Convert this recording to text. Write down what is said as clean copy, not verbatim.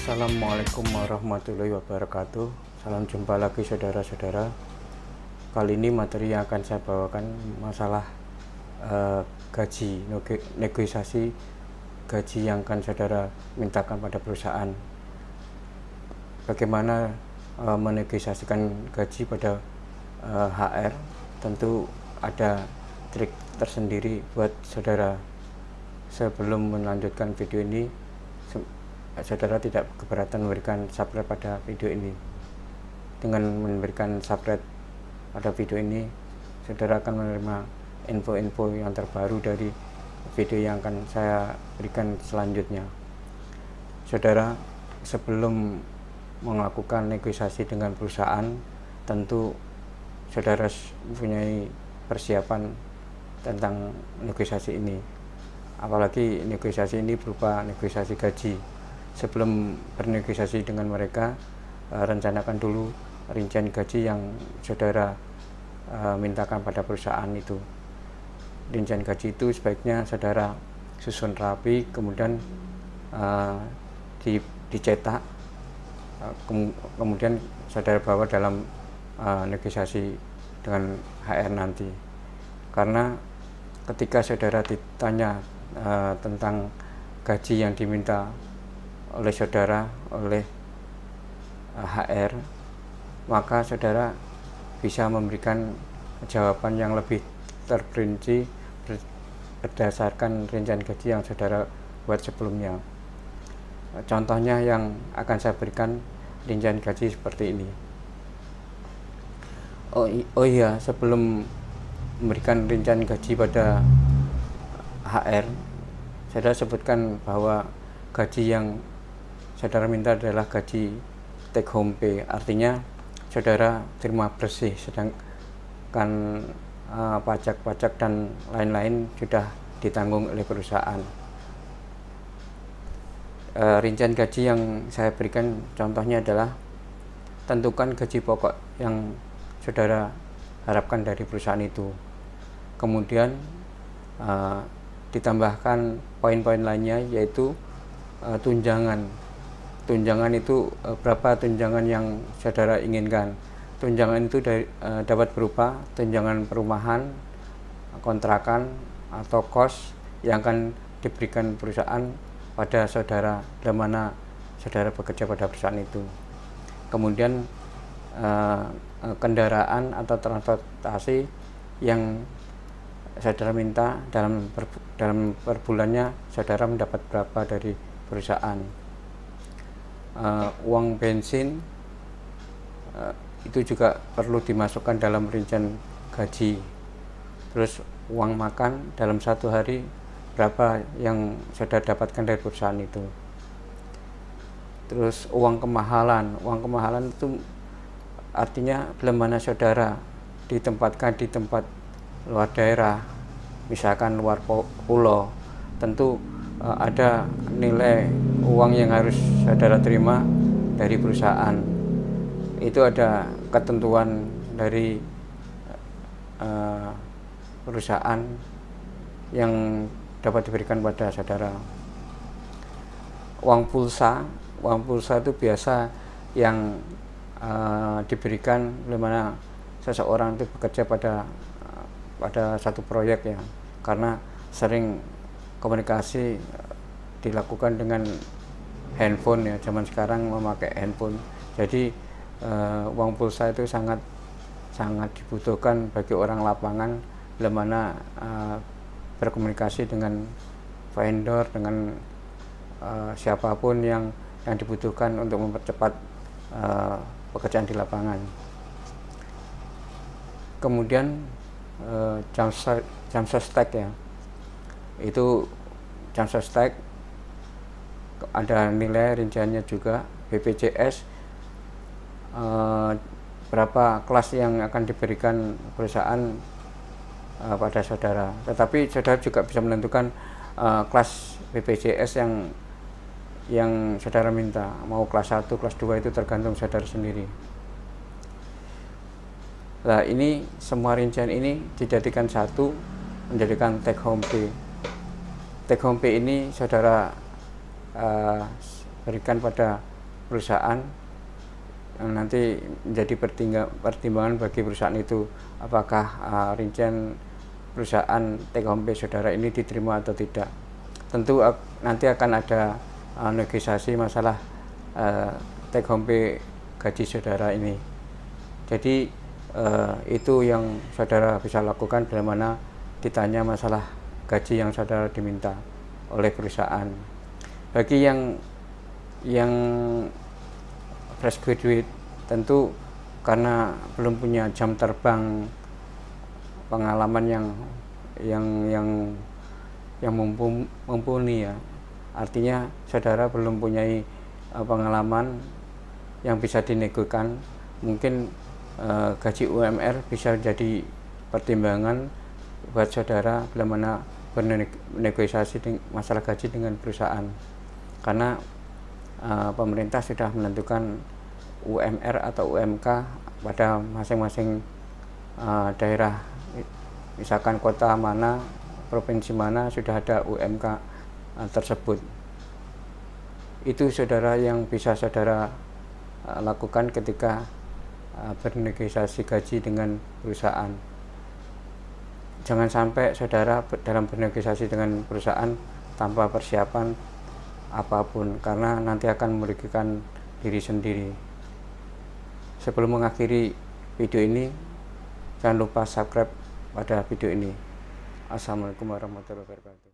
Assalamualaikum warahmatullahi wabarakatuh. Salam jumpa lagi saudara-saudara. Kali ini materi yang akan saya bawakan masalah gaji, negosiasi gaji yang akan saudara mintakan pada perusahaan. Bagaimana menegosiasikan gaji pada HR? Tentu ada trik tersendiri buat saudara. Sebelum melanjutkan video ini, saudara tidak keberatan memberikan subscribe pada video ini. Dengan memberikan subscribe pada video ini, saudara akan menerima info-info yang terbaru dari video yang akan saya berikan selanjutnya. Saudara, sebelum melakukan negosiasi dengan perusahaan, tentu saudara mempunyai persiapan tentang negosiasi ini. Apalagi negosiasi ini berupa negosiasi gaji. Sebelum bernegosiasi dengan mereka, rencanakan dulu rincian gaji yang saudara mintakan pada perusahaan itu. Rincian gaji itu sebaiknya saudara susun rapi, kemudian dicetak, kemudian saudara bawa dalam negosiasi dengan HR nanti. Karena ketika saudara ditanya tentang gaji yang diminta oleh saudara, oleh HR, maka saudara bisa memberikan jawaban yang lebih terperinci berdasarkan rincian gaji yang saudara buat sebelumnya. Contohnya yang akan saya berikan rincian gaji seperti ini. Oh iya, sebelum memberikan rincian gaji pada HR, saudara sebutkan bahwa gaji yang saudara minta adalah gaji take home pay, artinya saudara terima bersih, sedangkan pajak-pajak dan lain-lain sudah ditanggung oleh perusahaan. Rincian gaji yang saya berikan contohnya adalah tentukan gaji pokok yang saudara harapkan dari perusahaan itu, kemudian ditambahkan poin-poin lainnya, yaitu tunjangan itu berapa tunjangan yang saudara inginkan. Tunjangan itu dapat berupa tunjangan perumahan, kontrakan, atau kos yang akan diberikan perusahaan pada saudara di mana saudara bekerja pada perusahaan itu. Kemudian kendaraan atau transportasi yang saudara minta dalam per bulannya saudara mendapat berapa dari perusahaan. Uang bensin itu juga perlu dimasukkan dalam rincian gaji. Terus uang makan dalam satu hari berapa yang saudara dapatkan dari perusahaan itu. Terus uang kemahalan itu artinya bila mana saudara ditempatkan di tempat luar daerah, misalkan luar pulau, tentu ada nilai uang yang harus saudara terima dari perusahaan. Itu ada ketentuan dari perusahaan yang dapat diberikan pada saudara. Uang pulsa itu biasa yang diberikan oleh mana seseorang itu bekerja pada satu proyek, ya, karena sering komunikasi dilakukan dengan handphone, ya, zaman sekarang memakai handphone. Jadi uang pulsa itu sangat dibutuhkan bagi orang lapangan bila mana berkomunikasi dengan vendor, dengan siapapun yang dibutuhkan untuk mempercepat pekerjaan di lapangan. Kemudian jam sostek, ya, itu jam sostek ada nilai rinciannya juga. BPJS berapa kelas yang akan diberikan perusahaan pada saudara, tetapi saudara juga bisa menentukan kelas BPJS yang saudara minta, mau kelas 1, kelas 2 itu tergantung saudara sendiri. Nah, ini semua rincian ini dijadikan satu, menjadikan take home pay. Take home pay ini saudara berikan pada perusahaan yang nanti menjadi pertimbangan bagi perusahaan itu, apakah rincian perusahaan take home pay saudara ini diterima atau tidak. Tentu nanti akan ada negosiasi masalah take home pay gaji saudara ini. Jadi itu yang saudara bisa lakukan bila mana ditanya masalah gaji yang saudara diminta oleh perusahaan. Bagi yang fresh graduate, tentu karena belum punya jam terbang pengalaman yang mumpuni ya, artinya saudara belum punya pengalaman yang bisa dinegokan, mungkin gaji UMR bisa jadi pertimbangan buat saudara bila mana bernegosiasi masalah gaji dengan perusahaan, karena pemerintah sudah menentukan UMR atau UMK pada masing-masing daerah, misalkan kota mana, provinsi mana sudah ada UMK tersebut. Itu saudara yang bisa saudara lakukan ketika bernegosiasi gaji dengan perusahaan. Jangan sampai saudara dalam bernegosiasi dengan perusahaan tanpa persiapan apapun, karena nanti akan merugikan diri sendiri. Sebelum mengakhiri video ini, jangan lupa subscribe pada video ini. Assalamualaikum warahmatullahi wabarakatuh.